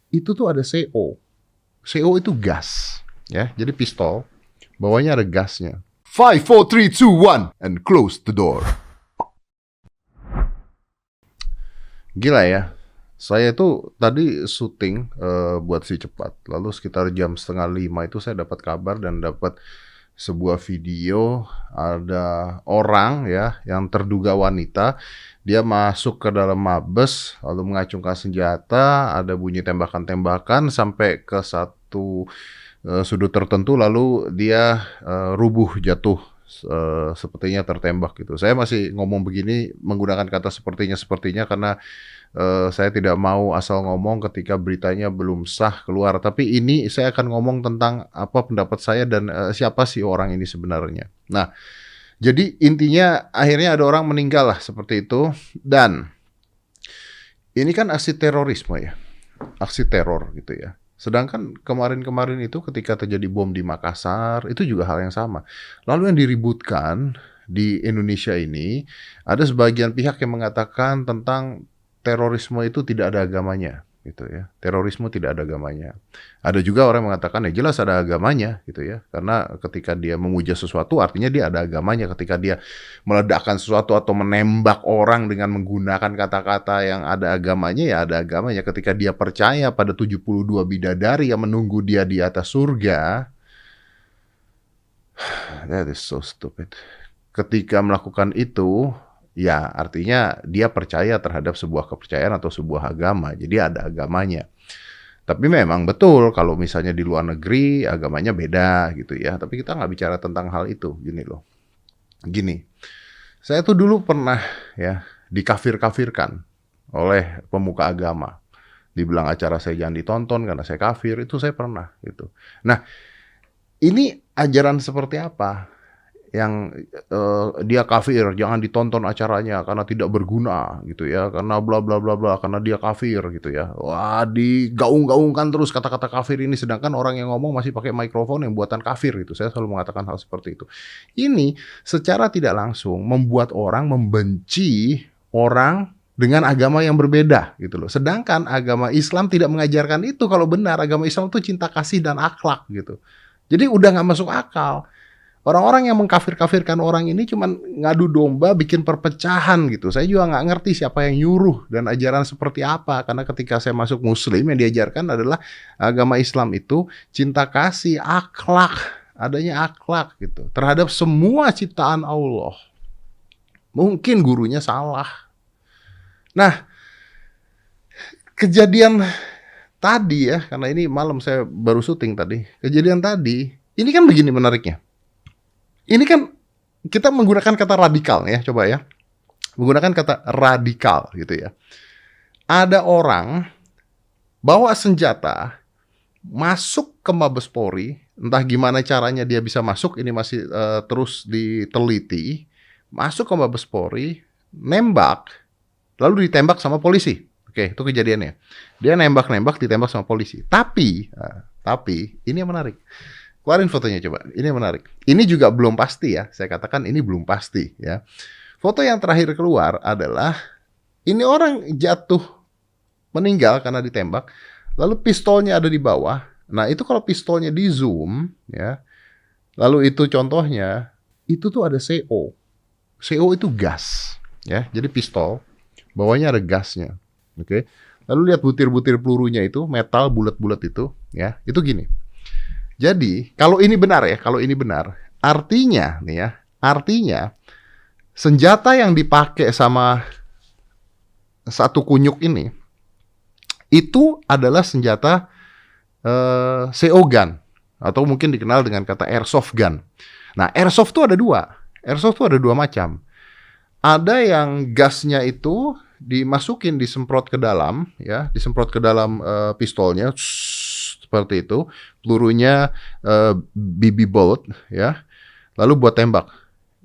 itu tuh ada CO. CO itu gas, ya. Jadi pistol, bawahnya ada gasnya. 5, 4, 3, 2, 1, and close the door. Gila ya. Saya itu tadi syuting buat Si Cepat. Lalu sekitar jam 4:30 itu saya dapat kabar dan dapat sebuah video ada orang ya yang terduga wanita. Dia masuk ke dalam mabes lalu mengacungkan senjata, ada bunyi tembakan-tembakan sampai ke satu sudut tertentu lalu dia rubuh jatuh. Sepertinya tertembak gitu. Saya masih ngomong begini menggunakan kata sepertinya karena saya tidak mau asal ngomong ketika beritanya belum sah keluar. Tapi ini saya akan ngomong tentang apa pendapat saya dan siapa sih orang ini sebenarnya. Nah, jadi intinya akhirnya ada orang meninggal lah seperti itu. Dan ini kan aksi terorisme ya, aksi teror gitu ya. Sedangkan kemarin-kemarin itu ketika terjadi bom di Makassar, itu juga hal yang sama. Lalu yang diributkan di Indonesia ini, ada sebagian pihak yang mengatakan tentang terorisme itu tidak ada agamanya, gitu ya. Terorisme tidak ada agamanya. Ada juga orang yang mengatakan ya jelas ada agamanya, gitu ya. Karena ketika dia memuja sesuatu, artinya dia ada agamanya. Ketika dia meledakkan sesuatu atau menembak orang dengan menggunakan kata-kata yang ada agamanya, ya ada agamanya. Ketika dia percaya pada 72 bidadari yang menunggu dia di atas surga, that is so stupid. Ketika melakukan itu, ya artinya dia percaya terhadap sebuah kepercayaan atau sebuah agama. Jadi ada agamanya. Tapi memang betul kalau misalnya di luar negeri agamanya beda gitu ya. Tapi kita nggak bicara tentang hal itu. Gini loh. Gini. Saya tuh dulu pernah ya dikafir-kafirkan oleh pemuka agama. Dibilang acara saya jangan ditonton karena saya kafir. Itu saya pernah gitu. Nah, ini ajaran seperti apa? Yang dia kafir, jangan ditonton acaranya karena tidak berguna gitu ya, karena bla bla bla bla, karena dia kafir gitu ya. Wah, digaung-gaungkan terus kata-kata kafir ini, sedangkan orang yang ngomong masih pakai mikrofon yang buatan kafir itu. Saya selalu mengatakan hal seperti itu. Ini secara tidak langsung membuat orang membenci orang dengan agama yang berbeda gitu loh. Sedangkan agama Islam tidak mengajarkan itu. Kalau benar agama Islam itu cinta kasih dan akhlak gitu. Jadi udah nggak masuk akal. Orang-orang yang mengkafir-kafirkan orang ini cuman ngadu domba, bikin perpecahan gitu. Saya juga nggak ngerti siapa yang nyuruh dan ajaran seperti apa. Karena ketika saya masuk Muslim yang diajarkan adalah agama Islam itu cinta kasih, akhlak, adanya akhlak gitu terhadap semua ciptaan Allah. Mungkin gurunya salah. Nah, kejadian tadi ya, karena ini malam saya baru syuting tadi. Kejadian tadi, ini kan begini menariknya. Ini kan kita menggunakan kata radikal ya, coba ya. Menggunakan kata radikal gitu ya. Ada orang bawa senjata masuk ke Mabes Polri, entah gimana caranya dia bisa masuk, ini masih terus diteliti. Masuk ke Mabes Polri, nembak, lalu ditembak sama polisi. Oke, itu kejadiannya. Dia nembak-nembak, ditembak sama polisi. Tapi ini yang menarik. Keluarin fotonya coba, ini yang menarik. Ini juga belum pasti ya, saya katakan ini belum pasti ya. Foto yang terakhir keluar adalah ini orang jatuh meninggal karena ditembak, lalu pistolnya ada di bawah. Nah itu kalau pistolnya di zoom ya, lalu itu contohnya, itu tuh ada CO. CO itu gas ya, jadi pistol, bawahnya ada gasnya. Oke. Lalu lihat butir-butir pelurunya itu, metal bulat-bulat itu ya, itu gini. Jadi, kalau ini benar ya, artinya nih ya, artinya senjata yang dipakai sama satu kunyuk ini itu adalah senjata CO gun atau mungkin dikenal dengan kata airsoft gun. Nah, airsoft itu ada dua. Airsoft itu ada dua macam. Ada yang gasnya itu dimasukin, disemprot ke dalam ya, disemprot ke dalam pistolnya. Seperti itu, pelurunya BB bullet ya, lalu buat tembak.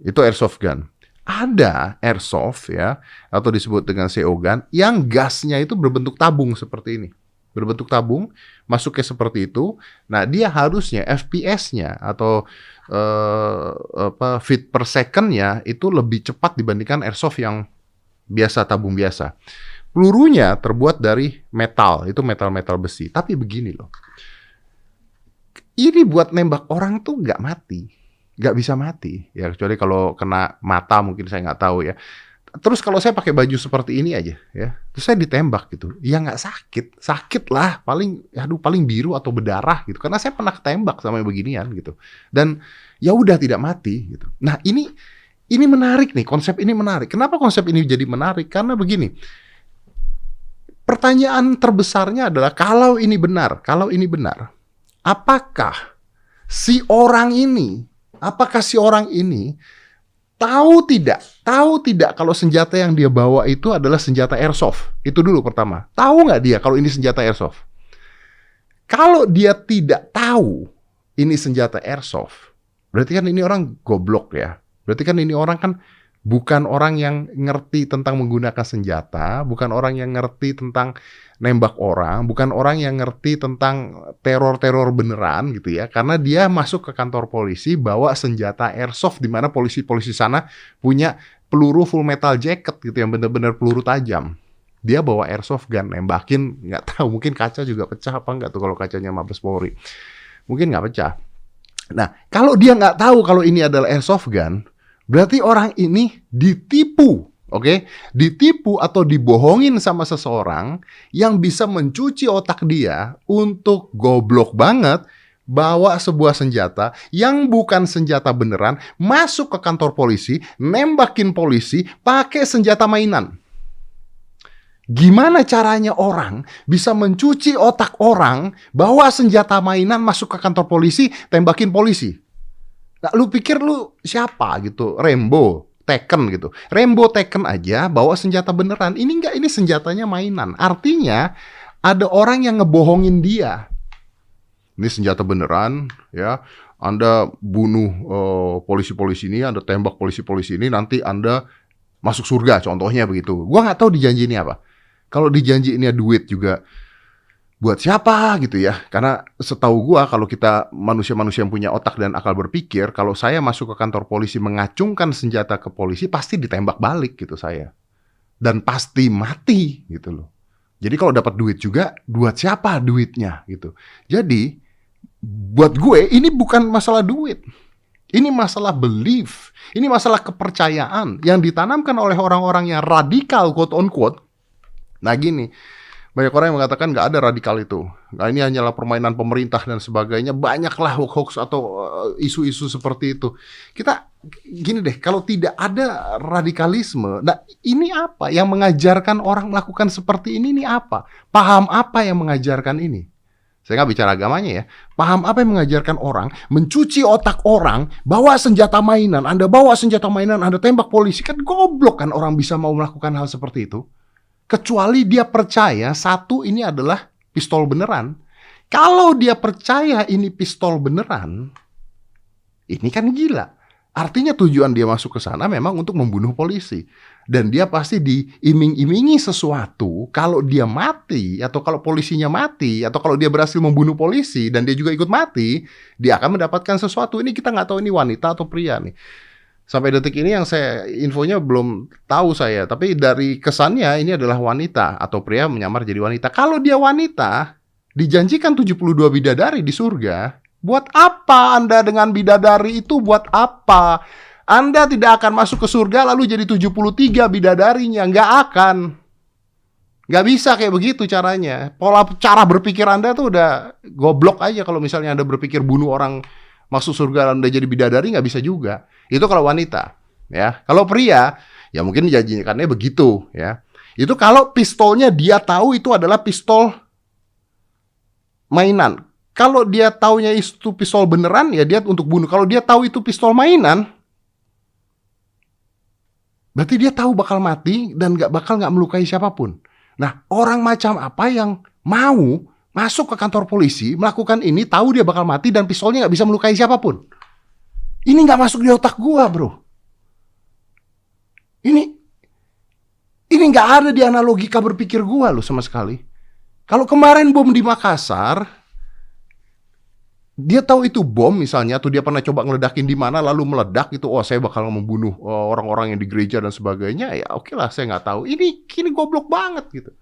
Itu airsoft gun. Ada airsoft ya, atau disebut dengan CO gun, yang gasnya itu berbentuk tabung seperti ini. Berbentuk tabung, masuknya seperti itu. Nah, dia harusnya FPS-nya atau feet per second-nya itu lebih cepat dibandingkan airsoft yang biasa, tabung biasa. Pelurunya terbuat dari metal, itu metal-metal besi. Tapi begini loh, ini buat nembak orang tuh nggak mati, nggak bisa mati. Ya kecuali kalau kena mata mungkin saya nggak tahu ya. Terus kalau saya pakai baju seperti ini aja, ya, terus saya ditembak gitu, ya nggak sakit lah, paling biru atau berdarah gitu, karena saya pernah ketembak sama yang beginian gitu, dan ya udah tidak mati gitu. Nah ini menarik nih, konsep ini menarik. Kenapa konsep ini jadi menarik? Karena begini, pertanyaan terbesarnya adalah kalau ini benar, apakah si orang ini tahu tidak kalau senjata yang dia bawa itu adalah senjata airsoft? Itu dulu pertama. Tahu nggak dia kalau ini senjata airsoft? Kalau dia tidak tahu ini senjata airsoft, berarti kan ini orang goblok ya. Berarti kan ini orang kan bukan orang yang ngerti tentang menggunakan senjata, bukan orang yang ngerti tentang nembak orang, bukan orang yang ngerti tentang teror-teror beneran gitu ya. Karena dia masuk ke kantor polisi bawa senjata airsoft, di mana polisi-polisi sana punya peluru full metal jacket gitu yang bener-bener peluru tajam. Dia bawa airsoft gun, nembakin, nggak tahu, mungkin kaca juga pecah apa nggak tuh kalau kacanya Mabes Polri. Mungkin nggak pecah. Nah, kalau dia nggak tahu kalau ini adalah airsoft gun, berarti orang ini ditipu, oke? Ditipu atau dibohongin sama seseorang yang bisa mencuci otak dia untuk goblok banget bawa sebuah senjata yang bukan senjata beneran, masuk ke kantor polisi, nembakin polisi, pakai senjata mainan. Gimana caranya orang bisa mencuci otak orang, bawa senjata mainan, masuk ke kantor polisi, tembakin polisi? Nah, lu pikir lu siapa gitu? Rambo, Tekken gitu. Rambo, Tekken aja bawa senjata beneran. Ini enggak, ini senjatanya mainan. Artinya ada orang yang ngebohongin dia. Ini senjata beneran, ya. Anda bunuh polisi-polisi ini, Anda tembak polisi-polisi ini, nanti Anda masuk surga, contohnya begitu. Gua nggak tahu dijanji ini apa. Kalau dijanji ini duit juga, buat siapa gitu ya? Karena setahu gua kalau kita manusia-manusia yang punya otak dan akal berpikir, kalau saya masuk ke kantor polisi mengacungkan senjata ke polisi, pasti ditembak balik gitu saya. Dan pasti mati gitu loh. Jadi kalau dapat duit juga, buat siapa duitnya gitu. Jadi buat gue ini bukan masalah duit. Ini masalah belief. Ini masalah kepercayaan yang ditanamkan oleh orang-orang yang radikal quote on quote. Nah gini, banyak orang yang mengatakan nggak ada radikal itu. Nah, ini hanyalah permainan pemerintah dan sebagainya. Banyaklah hoax atau isu-isu seperti itu. Kita gini deh, kalau tidak ada radikalisme, nah ini apa yang mengajarkan orang melakukan seperti ini apa? Paham apa yang mengajarkan ini? Saya nggak bicara agamanya ya. Paham apa yang mengajarkan orang mencuci otak orang, bawa senjata mainan, Anda bawa senjata mainan, Anda tembak polisi, kan goblok kan orang bisa mau melakukan hal seperti itu. Kecuali dia percaya satu ini adalah pistol beneran. Kalau dia percaya ini pistol beneran, ini kan gila. Artinya tujuan dia masuk ke sana memang untuk membunuh polisi. Dan dia pasti diiming-imingi sesuatu kalau dia mati, atau kalau polisinya mati, atau kalau dia berhasil membunuh polisi dan dia juga ikut mati, dia akan mendapatkan sesuatu. Ini kita nggak tahu ini wanita atau pria nih. Sampai detik ini yang saya infonya belum tahu saya, tapi dari kesannya ini adalah wanita atau pria menyamar jadi wanita. Kalau dia wanita, dijanjikan 72 bidadari di surga, buat apa Anda dengan bidadari itu? Buat apa? Anda tidak akan masuk ke surga lalu jadi 73 bidadarinya, nggak akan. Nggak bisa kayak begitu caranya. Cara berpikir Anda tuh udah goblok aja kalau misalnya Anda berpikir bunuh orang masuk surga Anda jadi bidadari, nggak bisa juga. Itu kalau wanita, ya. Kalau pria, ya mungkin dijanjikannya begitu, ya. Itu kalau pistolnya dia tahu itu adalah pistol mainan. Kalau dia taunya itu pistol beneran, ya dia untuk bunuh. Kalau dia tahu itu pistol mainan, berarti dia tahu bakal mati dan nggak melukai siapapun. Nah, orang macam apa yang mau masuk ke kantor polisi, melakukan ini, tahu dia bakal mati dan pistolnya nggak bisa melukai siapapun? Ini nggak masuk di otak gua, bro. Ini nggak ada di analogika berpikir gua loh sama sekali. Kalau kemarin bom di Makassar, Dia tahu itu bom misalnya, atau dia pernah coba ngeledakin di mana lalu meledak itu, oh saya bakal membunuh orang-orang yang di gereja dan sebagainya, ya oke lah saya nggak tahu. Ini goblok banget gitu.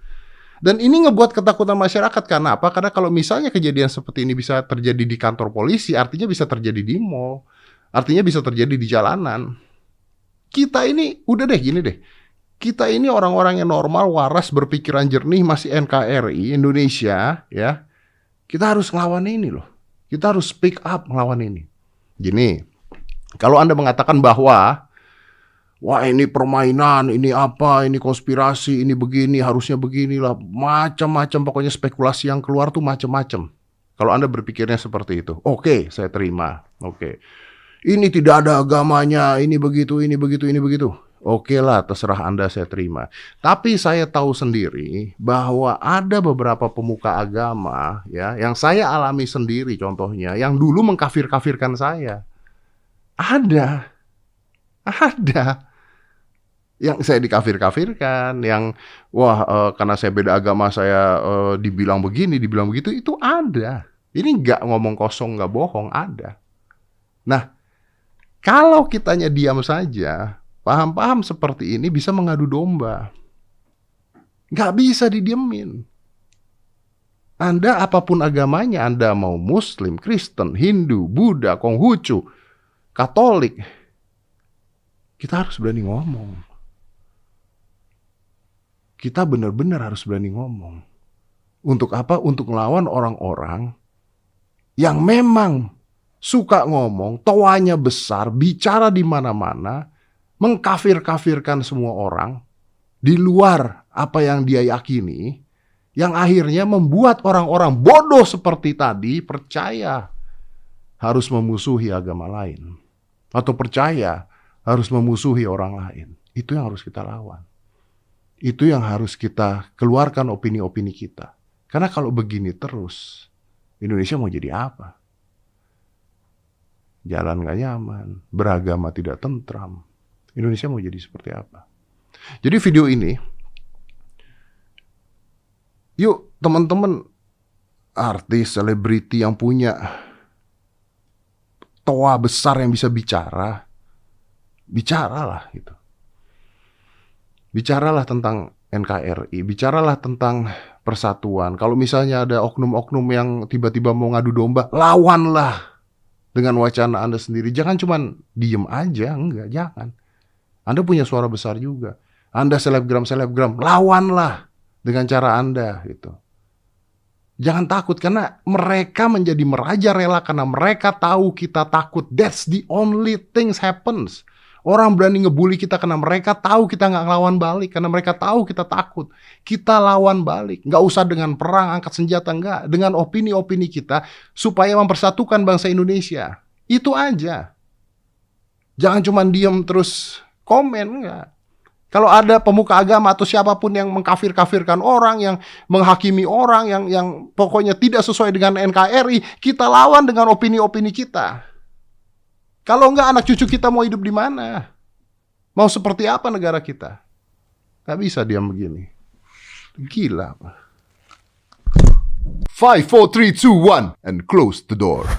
Dan ini ngebuat ketakutan masyarakat. Karena apa? Karena kalau misalnya kejadian seperti ini bisa terjadi di kantor polisi, artinya bisa terjadi di mall, artinya bisa terjadi di jalanan. Kita ini udah deh gini deh. Kita ini orang-orang yang normal, waras, berpikiran jernih, masih NKRI Indonesia, ya. Kita harus ngelawan ini loh. Kita harus speak up ngelawan ini. Gini, kalau Anda mengatakan bahwa wah ini permainan, ini apa, ini konspirasi, ini begini, harusnya beginilah, macam-macam, pokoknya spekulasi yang keluar tuh macam-macam. Kalau Anda berpikirnya seperti itu, oke, saya terima, oke. Ini tidak ada agamanya, ini begitu, ini begitu, ini begitu. Oke lah, terserah Anda, saya terima. Tapi saya tahu sendiri bahwa ada beberapa pemuka agama, ya, yang saya alami sendiri contohnya, yang dulu mengkafir-kafirkan saya. Ada. Yang saya dikafir-kafirkan, yang karena saya beda agama saya dibilang begini, dibilang begitu, itu ada. Ini nggak ngomong kosong, nggak bohong, ada. Nah, kalau kitanya diam saja, paham-paham seperti ini bisa mengadu domba. Nggak bisa didiemin. Anda apapun agamanya, Anda mau Muslim, Kristen, Hindu, Buddha, Konghucu, Katolik, kita harus berani ngomong. Kita benar-benar harus berani ngomong. Untuk apa? Untuk melawan orang-orang yang memang suka ngomong, toanya besar, bicara di mana-mana, mengkafir-kafirkan semua orang, di luar apa yang dia yakini, yang akhirnya membuat orang-orang bodoh seperti tadi percaya harus memusuhi agama lain. Atau percaya harus memusuhi orang lain. Itu yang harus kita lawan. Itu yang harus kita keluarkan opini-opini kita. Karena kalau begini terus, Indonesia mau jadi apa? Jalan gak nyaman, beragama tidak tentram. Indonesia mau jadi seperti apa? Jadi video ini, yuk teman-teman artis, selebriti yang punya toa besar yang bisa bicara, bicaralah gitu. Bicaralah tentang NKRI, bicaralah tentang persatuan. Kalau misalnya ada oknum-oknum yang tiba-tiba mau ngadu domba, lawanlah dengan wacana Anda sendiri. Jangan cuma diem aja, enggak, jangan. Anda punya suara besar juga. Anda selebgram, lawanlah dengan cara Anda gitu. Jangan takut, karena mereka menjadi merajalela karena mereka tahu kita takut. That's the only things happens. Orang berani ngebully kita karena mereka tahu kita nggak ngelawan balik. Karena mereka tahu kita takut. Kita lawan balik. Nggak usah dengan perang, angkat senjata, nggak. Dengan opini-opini kita supaya mempersatukan bangsa Indonesia. Itu aja. Jangan cuma diam terus komen, nggak. Kalau ada pemuka agama atau siapapun yang mengkafir-kafirkan orang, yang menghakimi orang, yang pokoknya tidak sesuai dengan NKRI, kita lawan dengan opini-opini kita. Kalau enggak, anak cucu kita mau hidup di mana? Mau seperti apa negara kita? Gak bisa diam begini. Gila. 5, 4, 3, 2, 1 and close the door.